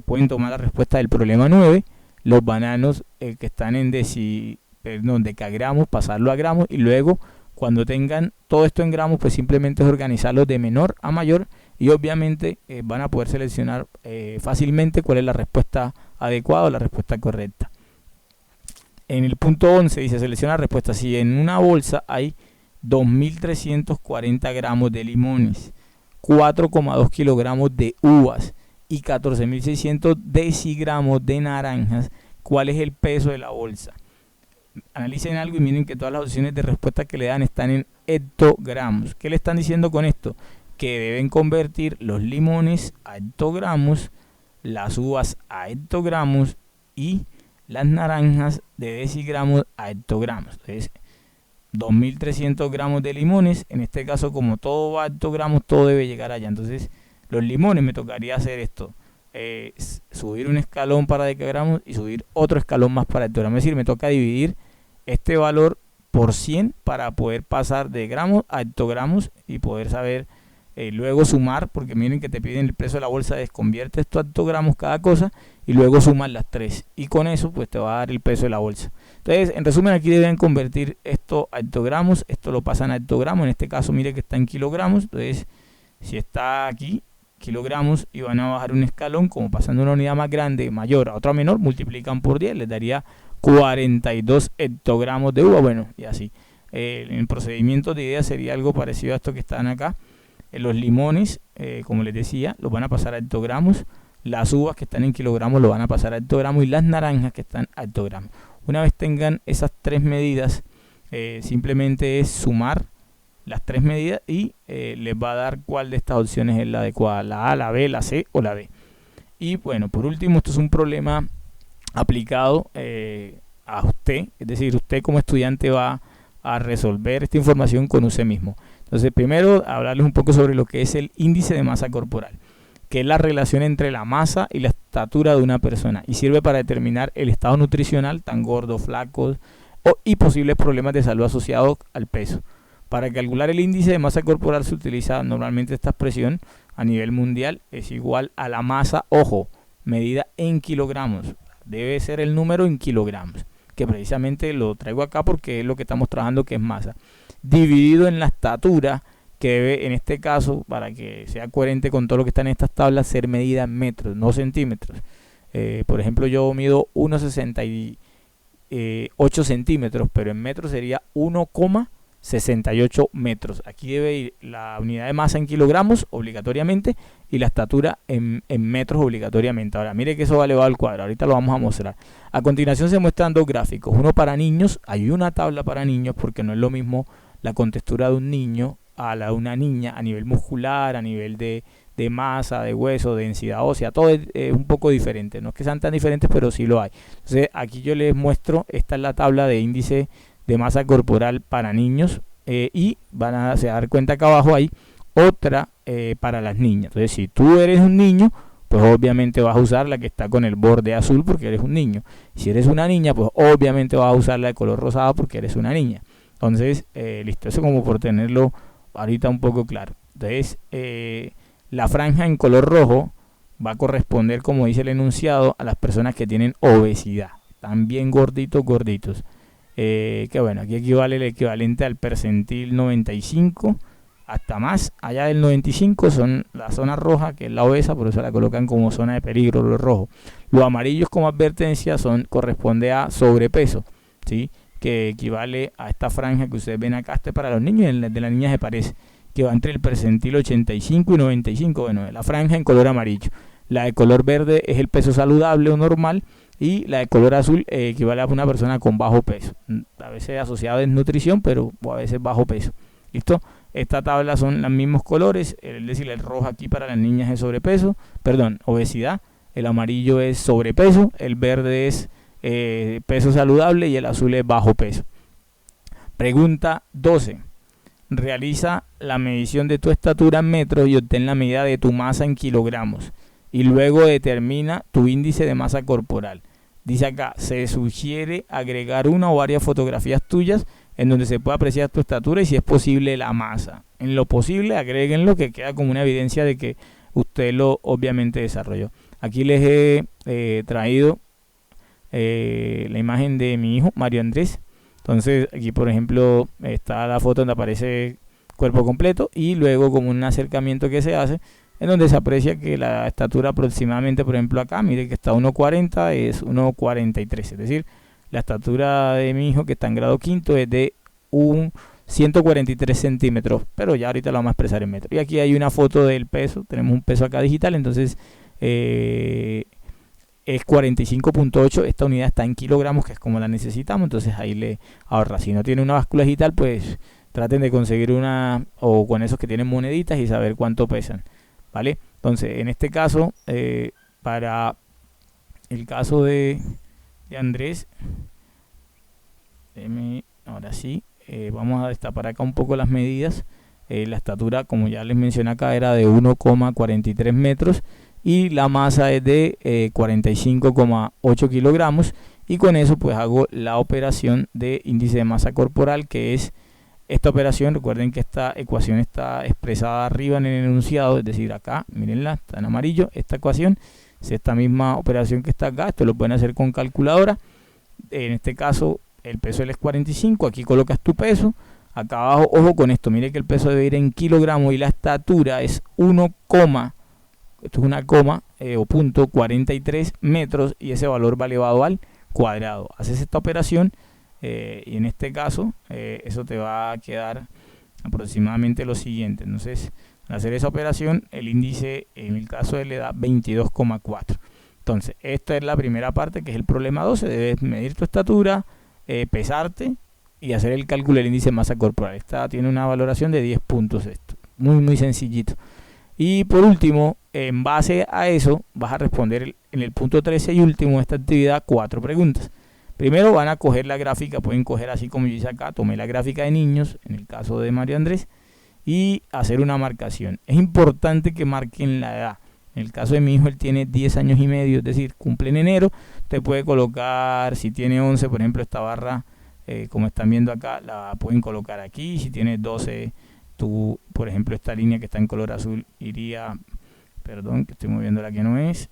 [SPEAKER 1] pueden tomar la respuesta del problema 9, los bananos que están en decagramos, pasarlo a gramos, y luego cuando tengan todo esto en gramos, pues simplemente es organizarlos de menor a mayor, y obviamente van a poder seleccionar fácilmente cuál es la respuesta adecuada o la respuesta correcta. En el punto 11 dice, selecciona la respuesta. Si en una bolsa hay 2.340 gramos de limones, 4,2 kilogramos de uvas y 14.600 decigramos de naranjas, ¿cuál es el peso de la bolsa? Analicen algo y miren que todas las opciones de respuesta que le dan están en hectogramos. ¿Qué le están diciendo con esto? Que deben convertir los limones a hectogramos, las uvas a hectogramos y las naranjas de decigramos a hectogramos. Entonces, 2.300 gramos de limones, en este caso como todo va a hectogramos, todo debe llegar allá. Entonces, los limones me tocaría hacer esto, subir un escalón para decagramos y subir otro escalón más para hectogramos. Es decir, me toca dividir este valor por 100 para poder pasar de gramos a hectogramos y poder saber luego sumar, porque miren que te piden el peso de la bolsa, desconvierte esto a hectogramos cada cosa y luego sumas las 3 y con eso pues te va a dar el peso de la bolsa. Entonces, en resumen, aquí deben convertir esto a hectogramos, esto lo pasan a hectogramos, en este caso mire que está en kilogramos, entonces si está aquí kilogramos y van a bajar un escalón, como pasando una unidad más grande, mayor a otra menor, multiplican por 10, les daría 42 hectogramos de uva, bueno, y así. En el procedimiento de idea sería algo parecido a esto que están acá. Los limones, como les decía, los van a pasar a hectogramos, las uvas que están en kilogramos lo van a pasar a hectogramos y las naranjas que están a hectogramos. Una vez tengan esas 3 medidas, simplemente es sumar las 3 medidas y les va a dar cuál de estas opciones es la adecuada, la A, la B, la C o la D. Y bueno, por último, esto es un problema aplicado a usted, es decir, usted como estudiante va a resolver esta información con usted mismo. Entonces, primero hablarles un poco sobre lo que es el índice de masa corporal, que es la relación entre la masa y la estatura de una persona y sirve para determinar el estado nutricional, tan gordo, flaco y posibles problemas de salud asociados al peso. Para calcular el índice de masa corporal se utiliza normalmente esta expresión a nivel mundial, es igual a la masa, ojo, medida en kilogramos, debe ser el número en kilogramos, que precisamente lo traigo acá porque es lo que estamos trabajando, que es masa, dividido en la estatura, que debe, en este caso, para que sea coherente con todo lo que está en estas tablas, ser medida en metros, no centímetros. Por ejemplo, yo mido 1,68 centímetros, pero en metros sería 1,68 metros. Aquí debe ir la unidad de masa en kilogramos obligatoriamente y la estatura en metros obligatoriamente. Ahora, mire que eso va elevado al cuadrado, ahorita lo vamos a mostrar. A continuación se muestran dos gráficos, uno para niños, hay una tabla para niños porque no es lo mismo la contextura de un niño a la de una niña a nivel muscular, a nivel de masa, de hueso, de densidad ósea, todo es un poco diferente, no es que sean tan diferentes, pero sí lo hay. Entonces aquí yo les muestro, esta es la tabla de índice de masa corporal para niños y van a se dar cuenta que abajo hay otra para las niñas. Entonces si tú eres un niño, pues obviamente vas a usar la que está con el borde azul porque eres un niño. Si eres una niña, pues obviamente vas a usar la de color rosado porque eres una niña. Entonces, listo, eso como por tenerlo ahorita un poco claro. Entonces, la franja en color rojo va a corresponder, como dice el enunciado, a las personas que tienen obesidad. Están bien gorditos. Que bueno, aquí equivale el equivalente al percentil 95 hasta más. Allá del 95 son la zona roja, que es la obesa, por eso la colocan como zona de peligro, lo rojo. Los amarillos como advertencia corresponde a sobrepeso, ¿sí? Que equivale a esta franja que ustedes ven acá, este para los niños y el de las niñas se parece, que va entre el percentil 85 y 95, bueno, la franja en color amarillo. La de color verde es el peso saludable o normal y la de color azul equivale a una persona con bajo peso, a veces asociada a desnutrición, pero a veces bajo peso. ¿Listo? Esta tabla son los mismos colores, es decir, el rojo aquí para las niñas es sobrepeso, perdón, obesidad, el amarillo es sobrepeso, el verde es peso saludable y el azul es bajo peso. Pregunta 12. Realiza la medición de tu estatura en metros y obtén la medida de tu masa en kilogramos y luego determina tu índice de masa corporal. Dice acá, se sugiere agregar una o varias fotografías tuyas en donde se pueda apreciar tu estatura y si es posible la masa. En lo posible agréguenlo, que queda como una evidencia de que usted lo obviamente desarrolló. Aquí les he traído la imagen de mi hijo Mario Andrés. Entonces aquí por ejemplo está la foto donde aparece cuerpo completo y luego como un acercamiento que se hace en donde se aprecia que la estatura aproximadamente, por ejemplo acá, mire que está 1,40, es 1,43, es decir, la estatura de mi hijo que está en grado quinto es de 143 centímetros, pero ya ahorita lo vamos a expresar en metros. Y aquí hay una foto del peso, tenemos un peso acá digital, entonces es 45.8, esta unidad está en kilogramos, que es como la necesitamos, entonces ahí le ahorra. Si no tiene una báscula digital, pues traten de conseguir una, o con esos que tienen moneditas y saber cuánto pesan, ¿vale? Entonces, en este caso, para el caso de Andrés, ahora sí, vamos a destapar acá un poco las medidas. La estatura, como ya les mencioné acá, era de 1,43 metros y la masa es de 45,8 kilogramos y con eso pues hago la operación de índice de masa corporal, que es esta operación. Recuerden que esta ecuación está expresada arriba en el enunciado, es decir, acá, mírenla, está en amarillo, esta ecuación es esta misma operación que está acá. Esto lo pueden hacer con calculadora. En este caso el peso de él es 45, aquí colocas tu peso, acá abajo, ojo con esto, mire que el peso debe ir en kilogramos y la estatura es 1, esto es una coma o punto 43 metros, y ese valor va elevado al cuadrado. Haces esta operación y en este caso eso te va a quedar aproximadamente lo siguiente. Entonces, al hacer esa operación, el índice en el caso de él le da 22,4. Entonces, esta es la primera parte, que es el problema 12. Debes medir tu estatura, pesarte y hacer el cálculo del índice de masa corporal. Esta tiene una valoración de 10 puntos. Esto muy sencillito. Y por último, en base a eso, vas a responder en el punto 13 y último de esta actividad 4 preguntas. Primero van a coger la gráfica, pueden coger así como yo hice acá, tomé la gráfica de niños, en el caso de Mario Andrés, y hacer una marcación. Es importante que marquen la edad. En el caso de mi hijo, él tiene 10 años y medio, es decir, cumple en enero. Usted puede colocar, si tiene 11, por ejemplo, esta barra, como están viendo acá, la pueden colocar aquí. Si tiene 12, tú, por ejemplo, esta línea que está en color azul iría, perdón, que estoy moviendo la que no es,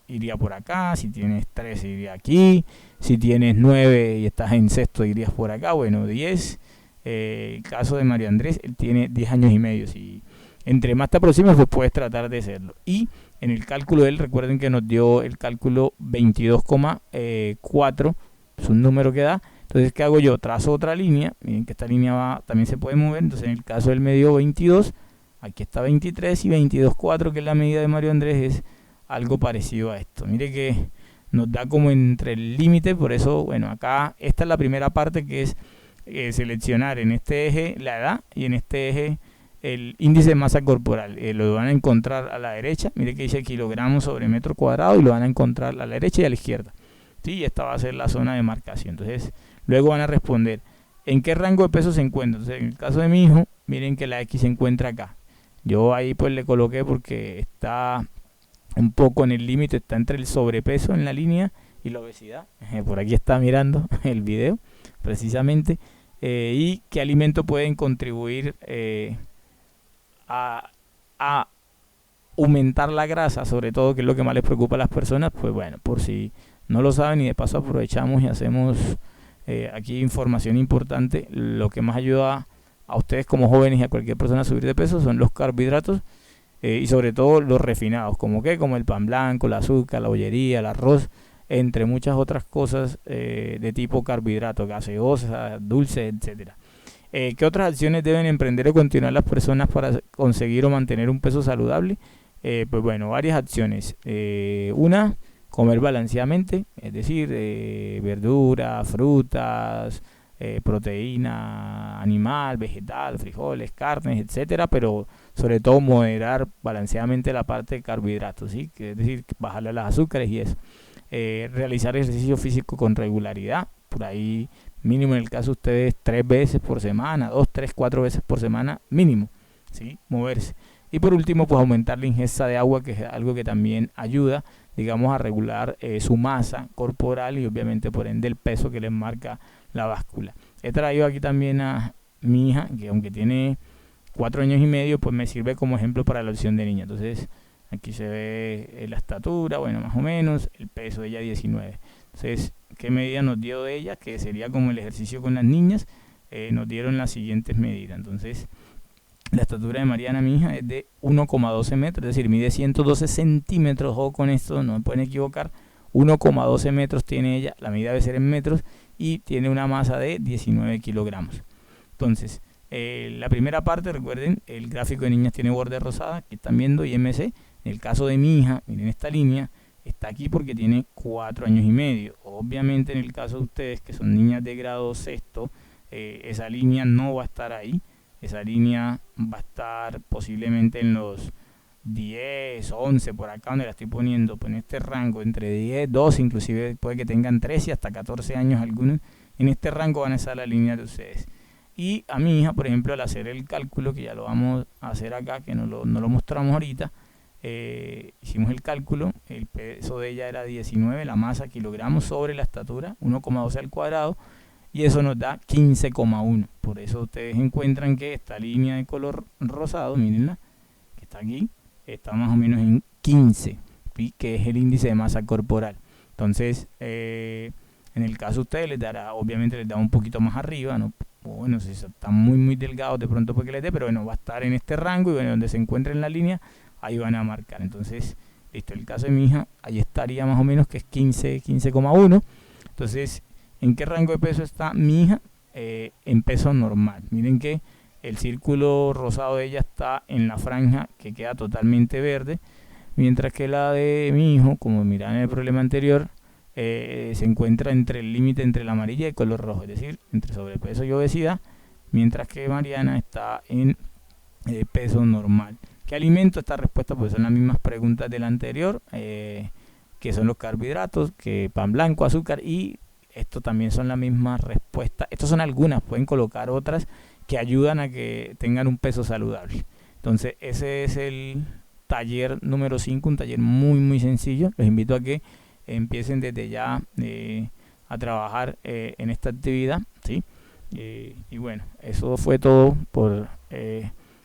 [SPEAKER 1] iría por acá. Si tienes 13, iría aquí. Si tienes 9 y estás en sexto, irías por acá. Bueno, 10. El caso de Mario Andrés, él tiene 10 años y medio. Si entre más te aproximes, pues puedes tratar de hacerlo. Y en el cálculo de él, recuerden que nos dio el cálculo 22,4, es un número que da. Entonces, ¿qué hago yo? Trazo otra línea. Miren que esta línea también se puede mover. Entonces, en el caso del medio 22, aquí está 23 y 22,4, que es la medida de Mario Andrés, es algo parecido a esto. Mire que nos da como entre el límite. Por eso, bueno, acá esta es la primera parte, que es seleccionar en este eje la edad y en este eje el índice de masa corporal. Lo van a encontrar a la derecha. Mire que dice kilogramos sobre metro cuadrado, y lo van a encontrar a la derecha y a la izquierda. Sí, esta va a ser la zona de marcación. Entonces, luego van a responder en qué rango de peso se encuentra. Entonces, en el caso de mi hijo, miren que la X se encuentra acá. Yo ahí pues le coloqué porque está un poco en el límite, está entre el sobrepeso en la línea y la obesidad. Por aquí está mirando el video precisamente. Y qué alimento pueden contribuir a aumentar la grasa, sobre todo, que es lo que más les preocupa a las personas. Pues bueno, por si no lo saben, y de paso aprovechamos y hacemos aquí información importante. Lo que más ayuda a ustedes como jóvenes y a cualquier persona a subir de peso son los carbohidratos, y sobre todo los refinados, como el pan blanco, el azúcar, la bollería, el arroz, entre muchas otras cosas de tipo carbohidrato, gaseosa, dulce, etcétera. ¿Qué otras acciones deben emprender o continuar las personas para conseguir o mantener un peso saludable? Pues bueno, varias acciones. Una, comer balanceadamente, es decir, verduras, frutas, proteína animal, vegetal, frijoles, carnes, etcétera, pero sobre todo moderar balanceadamente la parte de carbohidratos, ¿sí? Que es decir, bajarle a los azúcares y eso. Realizar ejercicio físico con regularidad, por ahí mínimo en el caso de ustedes 3 veces por semana, 2, 3, 4 veces por semana mínimo, ¿sí? Moverse. Y por último, pues aumentar la ingesta de agua, que es algo que también ayuda, digamos, a regular su masa corporal y obviamente por ende el peso que les marca la báscula. He traído aquí también a mi hija, que aunque tiene 4 años y medio, pues me sirve como ejemplo para la opción de niña. Entonces, aquí se ve la estatura, bueno, más o menos, el peso de ella 19. Entonces, ¿qué medida nos dio de ella? Que sería como el ejercicio con las niñas. Nos dieron las siguientes medidas. Entonces, la estatura de Mariana, mi hija, es de 1,12 metros, es decir, mide 112 centímetros. Ojo con esto, no me pueden equivocar. 1,12 metros tiene ella, la medida debe ser en metros, y tiene una masa de 19 kilogramos. Entonces, la primera parte, recuerden, el gráfico de niñas tiene borde rosada, que están viendo, y MC. En el caso de mi hija, miren esta línea, está aquí porque tiene 4 años y medio. Obviamente en el caso de ustedes que son niñas de grado sexto, esa línea no va a estar ahí. Esa línea va a estar posiblemente en los 10, 11, por acá donde la estoy poniendo, pues en este rango, entre 10, 12, inclusive puede que tengan 13 hasta 14 años algunos. En este rango van a estar las líneas de ustedes. Y a mi hija, por ejemplo, al hacer el cálculo, que ya lo vamos a hacer acá, que no lo mostramos ahorita, hicimos el cálculo, el peso de ella era 19, la masa kilogramos sobre la estatura, 1,12 al cuadrado, y eso nos da 15,1. Por eso ustedes encuentran que esta línea de color rosado, mírenla, que está aquí, está más o menos en 15, ¿sí? Que es el índice de masa corporal. Entonces, en el caso de ustedes les dará, obviamente les da un poquito más arriba, ¿no? Bueno, si están muy delgados de pronto porque les dé, pero bueno, va a estar en este rango y bueno, donde se encuentre en la línea, ahí van a marcar. Entonces, listo, el caso de mi hija, ahí estaría más o menos que es 15,1. Entonces, ¿en qué rango de peso está mi hija? En peso normal. Miren que el círculo rosado de ella está en la franja que queda totalmente verde, mientras que la de mi hijo, como miran en el problema anterior, se encuentra entre el límite entre la amarilla y el color rojo, es decir, entre sobrepeso y obesidad, mientras que Mariana está en peso normal. ¿Qué alimento? Esta respuesta pues son las mismas preguntas de la anterior, que son los carbohidratos, que pan blanco, azúcar, y esto también son las mismas respuestas. Estas son algunas, pueden colocar otras que ayudan a que tengan un peso saludable. Entonces ese es el taller número 5, un taller muy sencillo. Les invito a que empiecen desde ya a trabajar en esta actividad, ¿sí? Y bueno, eso fue todo por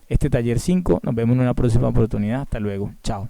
[SPEAKER 1] este taller 5. Nos vemos en una próxima oportunidad. Hasta luego. Chao.